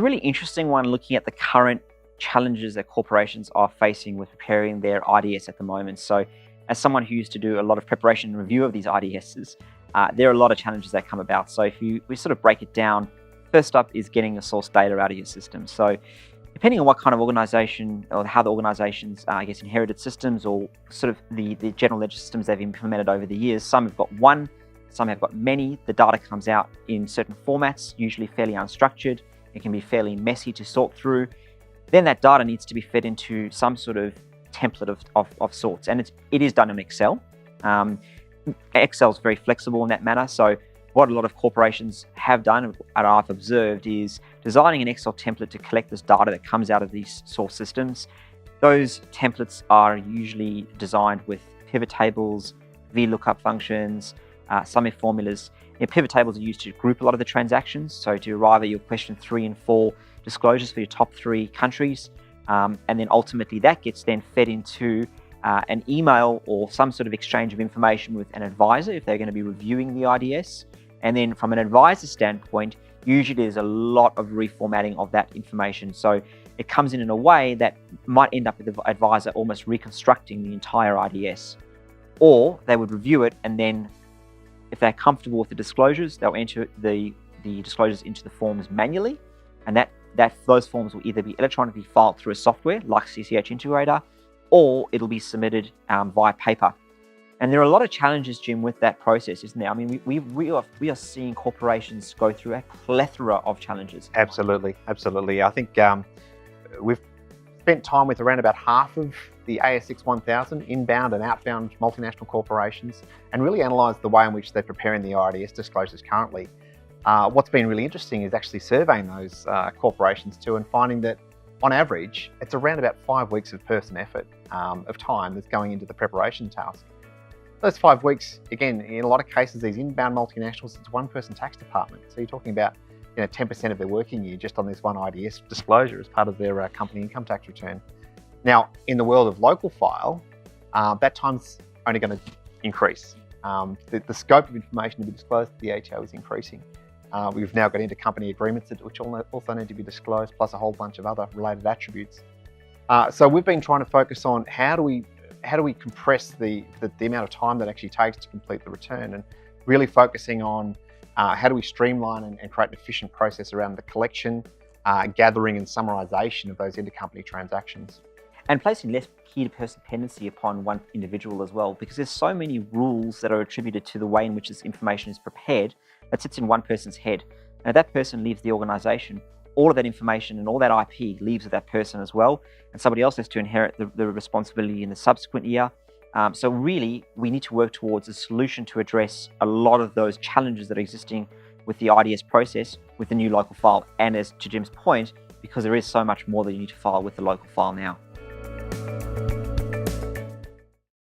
a really interesting one looking at the current challenges that corporations are facing with preparing their IDS at the moment. So as someone who used to do a lot of preparation and review of these IDSs, there are a lot of challenges that come about. So if we sort of break it down, first up is getting the source data out of your system. So depending on what kind of organization or how the organizations, inherited systems or sort of the general ledger systems they've implemented over the years, some have got one, some have got many. The data comes out in certain formats, usually fairly unstructured. It can be fairly messy to sort through. Then that data needs to be fed into some sort of template of sorts. And it is done in Excel. Excel is very flexible in that manner. So what a lot of corporations have done, and I've observed, is designing an Excel template to collect this data that comes out of these source systems. Those templates are usually designed with pivot tables, VLOOKUP functions, SUMIF formulas. Pivot tables are used to group a lot of the transactions, so to arrive at your question 3 and 4 disclosures for your top 3 countries. And then ultimately that gets then fed into an email or some sort of exchange of information with an advisor if they're going to be reviewing the IDS. And then from an advisor standpoint, usually there's a lot of reformatting of that information. So it comes in a way that might end up with the advisor almost reconstructing the entire IDS. Or they would review it, and then if they're comfortable with the disclosures, they'll enter the disclosures into the forms manually. And those forms will either be electronically filed through a software like CCH Integrator, or it'll be submitted via paper. And there are a lot of challenges, Jim, with that process, isn't there? I mean, we are seeing corporations go through a plethora of challenges. Absolutely. I think we've spent time with around about half of the ASX 1000 inbound and outbound multinational corporations and really analysed the way in which they're preparing the IDS disclosures currently. What's been really interesting is actually surveying those corporations too, and finding that on average, it's around about 5 weeks of person effort of time that's going into the preparation task. Those 5 weeks, again, in a lot of cases, these inbound multinationals, it's one person tax department. So you're talking about 10% of their working year just on this one IDS disclosure as part of their company income tax return. Now, in the world of local file, that time's only going to increase. The scope of information to be disclosed to the ATO is increasing. We've now got intercompany agreements which also need to be disclosed, plus a whole bunch of other related attributes. So we've been trying to focus on how do we compress the amount of time that actually takes to complete the return, and really focusing on how do we streamline and create an efficient process around the collection, gathering and summarization of those intercompany transactions. And placing less key-to-person dependency upon one individual as well, because there's so many rules that are attributed to the way in which this information is prepared that sits in one person's head. And if that person leaves the organization, all of that information and all that IP leaves with that person as well, and somebody else has to inherit the responsibility in the subsequent year. So really, we need to work towards a solution to address a lot of those challenges that are existing with the IDS process with the new local file. And as to Jim's point, because there is so much more that you need to file with the local file now.